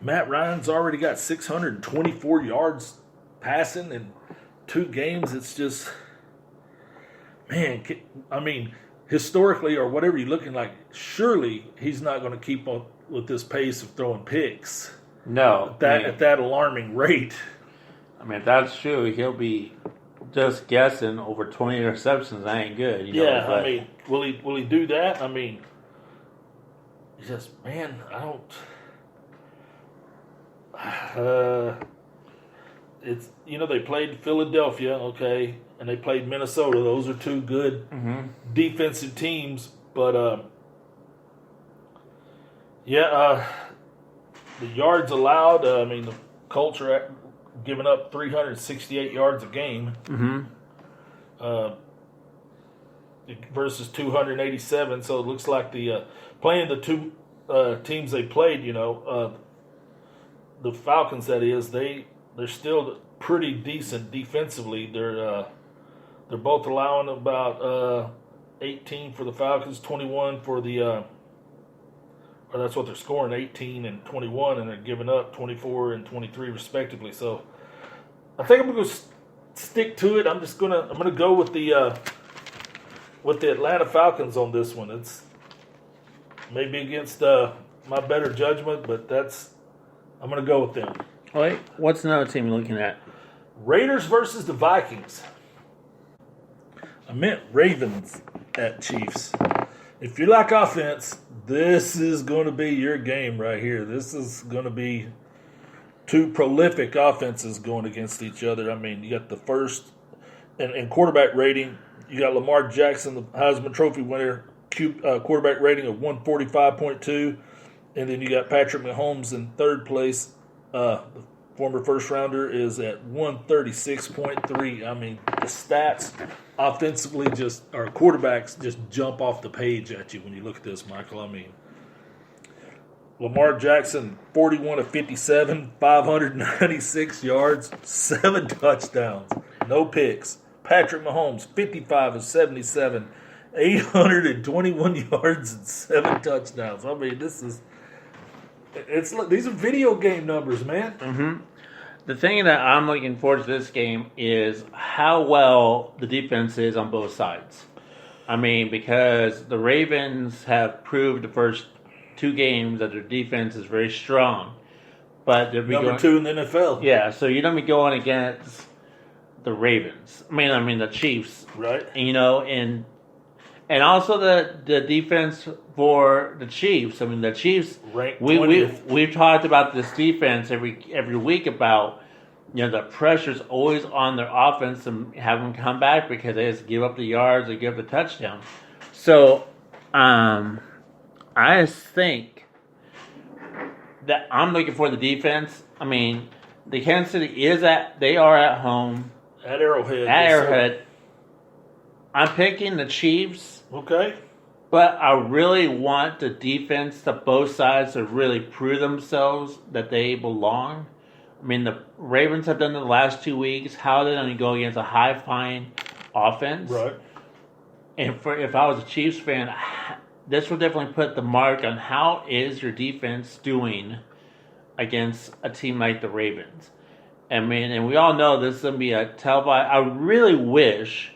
Matt Ryan's already got 624 yards passing in 2 games. It's just, man, I mean, historically or whatever you're looking like, surely he's not going to keep up with this pace of throwing picks. No. At that alarming rate. I mean, if that's true, he'll be just guessing over 20 interceptions. That ain't good. Yeah, I mean, will he do that? I mean, just, man, I don't. It's, they played Philadelphia, okay, and they played Minnesota. Those are 2 good defensive teams, but the yards allowed. I mean, the Colts are giving up 368 yards a game. Versus 287. So it looks like the playing the 2 teams they played, the Falcons, that is, they're still pretty decent defensively. They're both allowing about 18 for the Falcons, 21 for the or that's what they're scoring, 18 and 21, and they're giving up 24 and 23 respectively. So I think I'm going to stick to it. I'm going to go with the Atlanta Falcons on this one. It's maybe against my better judgment, but I'm going to go with them. Wait, what's another team you're looking at? Raiders versus the Vikings. I meant Ravens at Chiefs. If you like offense, this is going to be your game right here. This is going to be 2 prolific offenses going against each other. I mean, you got the first in quarterback rating. You got Lamar Jackson, the Heisman Trophy winner, quarterback rating of 145.2. And then you got Patrick Mahomes in 3rd place. The former first rounder is at 136.3. I mean, the stats offensively quarterbacks just jump off the page at you when you look at this, Michael. I mean, Lamar Jackson, 41 of 57, 596 yards, 7 touchdowns, no picks. Patrick Mahomes, 55 of 77, 821 yards and 7 touchdowns. I mean, these are video game numbers, man. The thing that I'm looking forward to this game is how well the defense is on both sides. I mean, because the Ravens have proved the first 2 games that their defense is very strong, but they're number 2 in the NFL. Yeah, so you don't be going against the Ravens. I mean the Chiefs, right? And also the defense for the Chiefs. I mean, the Chiefs. We've talked about this defense every week about the pressure's always on their offense and have them come back because they just give up the yards or give the touchdown. So I think that I'm looking for the defense. I mean, the Kansas City they are at home at Arrowhead. I'm picking the Chiefs. Okay. But I really want the defense to both sides to really prove themselves that they belong. I mean, the Ravens have done it the last 2 weeks. How are they going to go against a high-flying offense? Right. And if I was a Chiefs fan, this will definitely put the mark on how is your defense doing against a team like the Ravens. I mean, and we all know this is going to be a televised. I really wish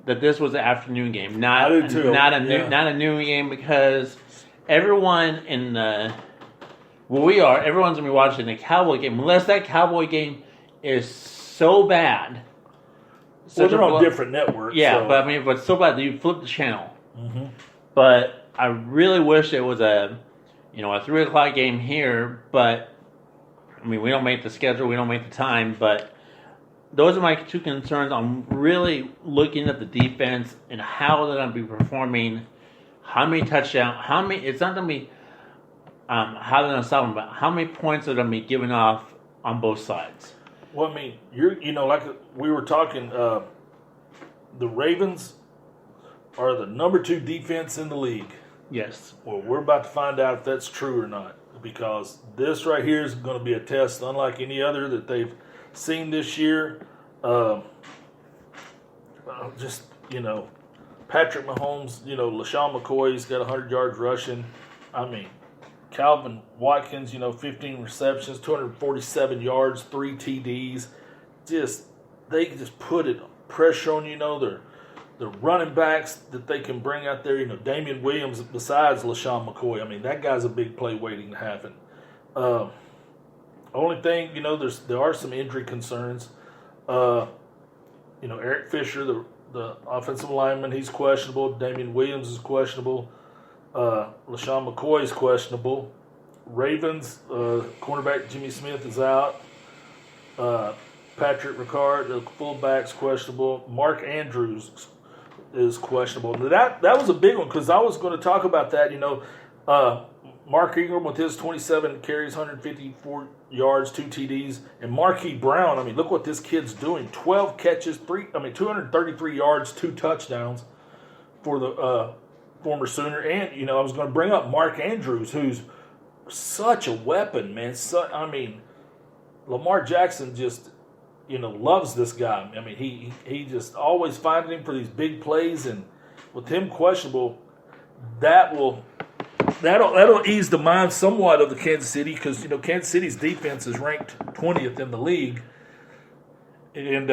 that this was an afternoon game, not a noon game, because everyone everyone's gonna be watching the Cowboy game unless that Cowboy game is so bad. Well, they're on different networks. Yeah, so. but so bad that you flip the channel. Mm-hmm. But I really wish it was a 3:00 game here. But I mean, we don't make the schedule, we don't make the time, but. Those are my 2 concerns. I'm really looking at the defense and how they're going to be performing. How many touchdowns? It's not going to be how they're going to stop them, but how many points are going to be given off on both sides. Well, I mean, like we were talking, the Ravens are the number 2 defense in the league. Yes. Well, we're about to find out if that's true or not, because this right here is going to be a test unlike any other that they've seen this year. Patrick Mahomes, LaShawn McCoy's got 100 yards rushing. I mean, Calvin Watkins, 15 receptions, 247 yards, 3 TDs. They just put pressure on, the running backs that they can bring out there. Damian Williams besides LaShawn McCoy. I mean, that guy's a big play waiting to happen. Only thing, there are some injury concerns. Eric Fisher, the offensive lineman, he's questionable. Damian Williams is questionable. LaShawn McCoy is questionable. Ravens, cornerback Jimmy Smith is out. Patrick Ricard, the fullback's questionable. Mark Andrews is questionable. That was a big one because I was going to talk about that. Mark Ingram with his 27 carries, 154 yards, 2 TDs, and Marquise Brown. I mean, look what this kid's doing: 12 catches, 233 yards, 2 touchdowns for the former Sooner. And I was going to bring up Mark Andrews, who's such a weapon, man. Lamar Jackson just loves this guy. I mean, he just always finding him for these big plays, and with him questionable, that'll ease the mind somewhat of the Kansas City because Kansas City's defense is ranked 20th in the league, and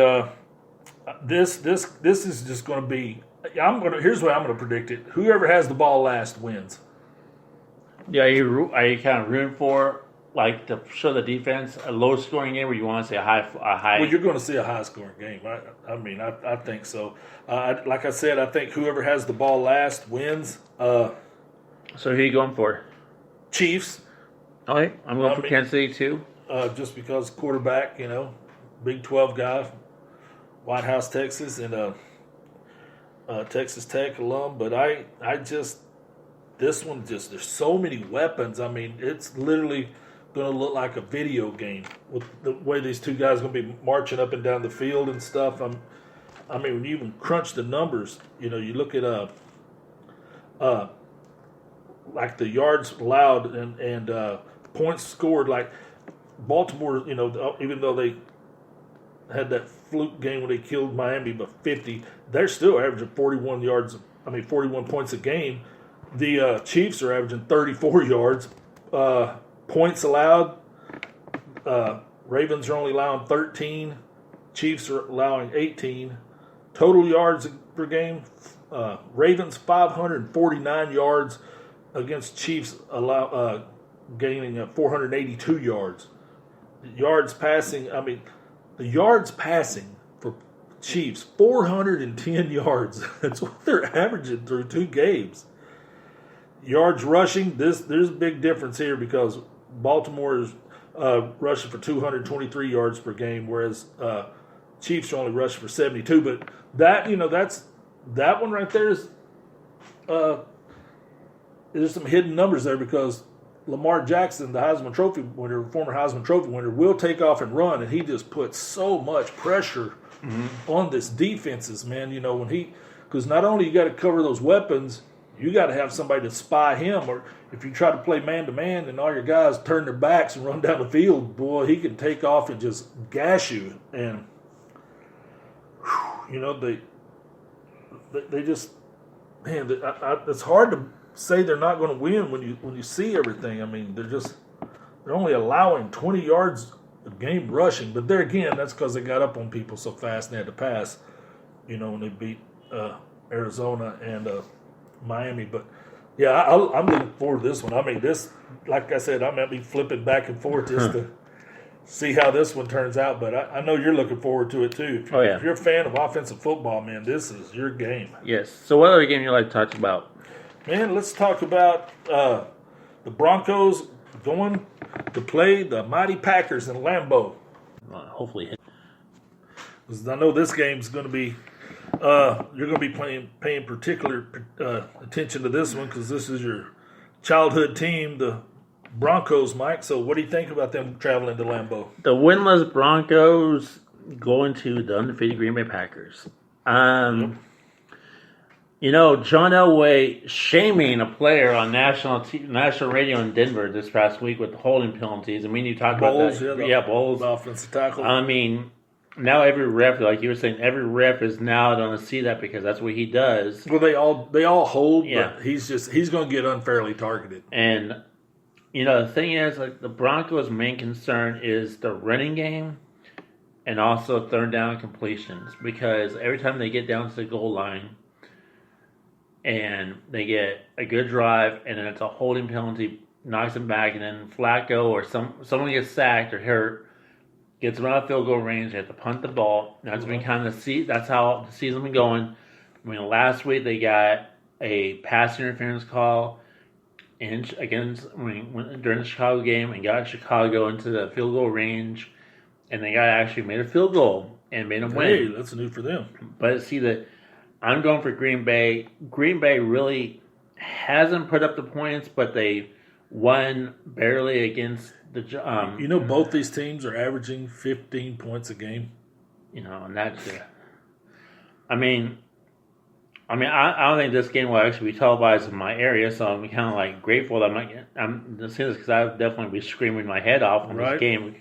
this is just going to be. Here's what I'm going to predict it: whoever has the ball last wins. Yeah, are you kind of rooting for to show the defense a low scoring game, or you want to say a high? Well, you're going to see a high scoring game. I think so. Like I said, I think whoever has the ball last wins. So who are you going for? Chiefs. All right, I'm going for Kansas City too. Just because quarterback, Big 12 guy, White House, Texas, and Texas Tech alum. But this one there's so many weapons. I mean, it's literally going to look like a video game with the way these two guys are going to be marching up and down the field and stuff. When you even crunch the numbers, you look at like the yards allowed and points scored. Like Baltimore, even though they had that fluke game when they killed Miami by 50, they're still averaging 41 points a game. The Chiefs are averaging 34 yards. Points allowed, Ravens are only allowing 13. Chiefs are allowing 18. Total yards per game, Ravens 549 yards against Chiefs gaining 482 yards. Yards passing, the yards passing for Chiefs, 410 yards. That's what they're averaging through 2 games. Yards rushing, there's a big difference here because Baltimore is rushing for 223 yards per game, whereas Chiefs are only rushing for 72. But that one right there is there's some hidden numbers there because Lamar Jackson, the Heisman Trophy winner, former Heisman Trophy winner, will take off and run, and he just puts so much pressure on this defenses, man. Because not only you got to cover those weapons, you got to have somebody to spy him, or if you try to play man-to-man and all your guys turn their backs and run down the field, boy, he can take off and just gash you. And, they just, man, it's hard to say they're not going to win when you see everything. They're only allowing 20 yards a game rushing. But there again, that's because they got up on people so fast and they had to pass, when they beat Arizona and Miami. But yeah, I'm looking forward to this one. This, like I said, I might be flipping back and forth just to see how this one turns out. But I know you're looking forward to it too. If you're a fan of offensive football, man, this is your game. Yes. So what other game you like to talk about? Man, let's talk about the Broncos going to play the mighty Packers in Lambeau. Hopefully. Because I know this game's going to be you're going to be paying particular attention to this one because this is your childhood team, the Broncos, Mike. So what do you think about them traveling to Lambeau? The winless Broncos going to the undefeated Green Bay Packers. John Elway shaming a player on national radio in Denver this past week with the holding penalties. You talk Bowles, about that. Bowles. Offensive tackle. Now every ref, like you were saying, every ref is now going to see that because that's what he does. Well, they all hold, but he's going to get unfairly targeted. And The thing is, like the Broncos' main concern is the running game and also third down completions because every time they get down to the goal line and they get a good drive and then it's a holding penalty, knocks them back, and then Flacco or someone gets sacked or hurt, gets them out of field goal range, they have to punt the ball. That's been kind of that's how the season's been going. I mean, last week they got a pass interference call during the Chicago game and got Chicago into the field goal range, and they actually made a field goal and made them win. Hey, that's new for them. But see, I'm going for Green Bay. Green Bay really hasn't put up the points, but they won barely against the. Both these teams are averaging 15 points a game. And that's. I don't think this game will actually be televised in my area, so I'm kind of like grateful that I'm seeing this because I'll definitely be screaming my head off on this game.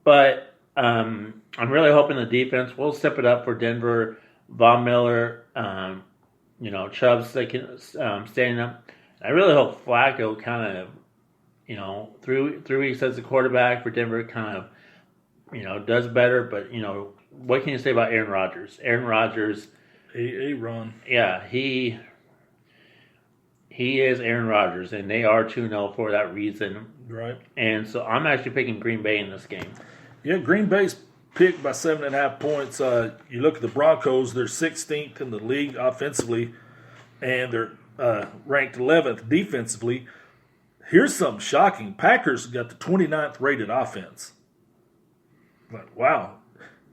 But I'm really hoping the defense will step it up for Denver. Von Miller, Chubb's standing up. I really hope Flacco kind of, through 3 weeks as a quarterback for Denver, kind of, does better. But what can you say about Aaron Rodgers? Aaron Rodgers. A run. Yeah, he is Aaron Rodgers, and they are 2-0 for that reason. Right. And so I'm actually picking Green Bay in this game. Yeah, Green Bay's picked by 7.5 points. You look at the Broncos; they're 16th in the league offensively, and they're ranked 11th defensively. Here's something shocking: Packers got the 29th rated offense. Like, wow.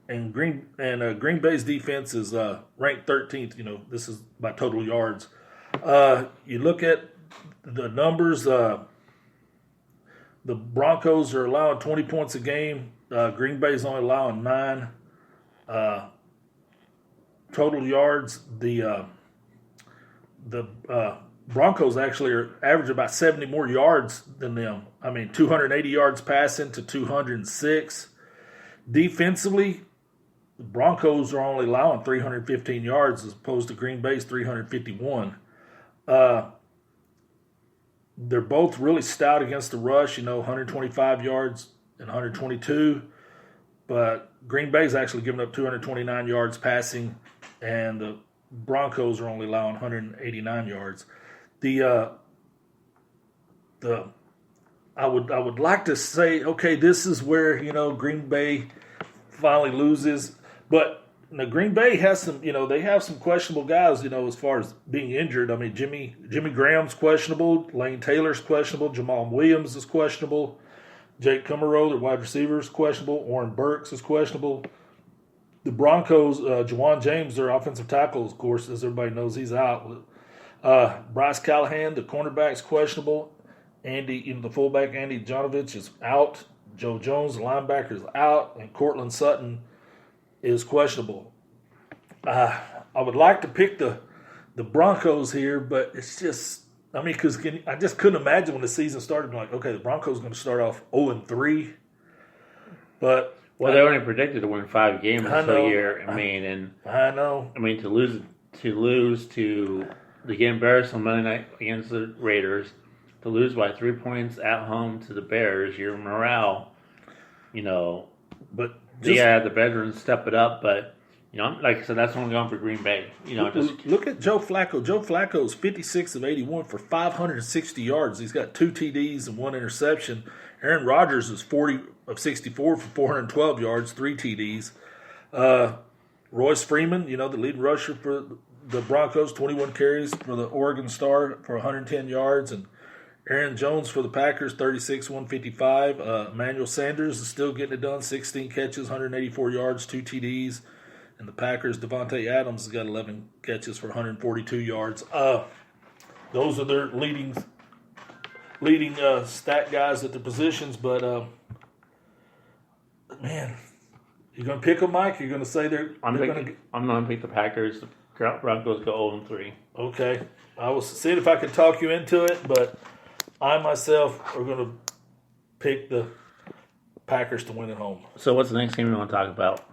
And Green Bay's defense is ranked 13th. This is by total yards. You look at the numbers. The Broncos are allowing 20 points a game. Green Bay's only allowing 9 total yards. The Broncos actually are average about 70 more yards than them. 280 yards passing to 206. Defensively, the Broncos are only allowing 315 yards as opposed to Green Bay's 351. They're both really stout against the rush, 125 yards and 122. But Green Bay's actually given up 229 yards passing, and the Broncos are only allowing 189 yards. I would like to say, okay, this is where Green Bay finally loses. But Green Bay has some, they have some questionable guys, as far as being injured. Jimmy Graham's questionable, Lane Taylor's questionable, Jamal Williams is questionable, Jake Kummerow, their wide receiver, is questionable, Warren Burks is questionable. The Broncos, Juwan James, their offensive tackle, of course, as everybody knows, he's out. Bryce Callahan, the cornerback, is questionable. The fullback, Andy Jonovich, is out. Joe Jones, the linebacker, is out. And Cortland Sutton is questionable. I would like to pick the Broncos here, but it's just, because I just couldn't imagine when the season started, like, okay, the Broncos are going to start off 0-3. But they only predicted to win 5 games this whole year. I know. To lose to get embarrassed on Monday night against the Raiders, to lose by 3 points at home to the Bears, your morale, But they had the veterans step it up, but like I said, that's what I'm going for Green Bay. Look at Joe Flacco. Joe Flacco is 56 of 81 for 560 yards. He's got 2 TDs and 1 interception. Aaron Rodgers is 40 of 64 for 412 yards, 3 TDs. Royce Freeman, the leading rusher for the Broncos, 21 carries for the Oregon Star for 110 yards, and Aaron Jones for the Packers, 36, 155. Emmanuel Sanders is still getting it done, 16 catches, 184 yards, 2 TDs. And the Packers, Devontae Adams has got 11 catches for 142 yards. Those are their leading stat guys at the positions. But, man, you going to pick them, Mike? You're going to say I'm going to pick the Packers. The Broncos go 0-3. Okay. I was seeing if I could talk you into it, but I myself are going to pick the Packers to win at home. So what's the next game you want to talk about?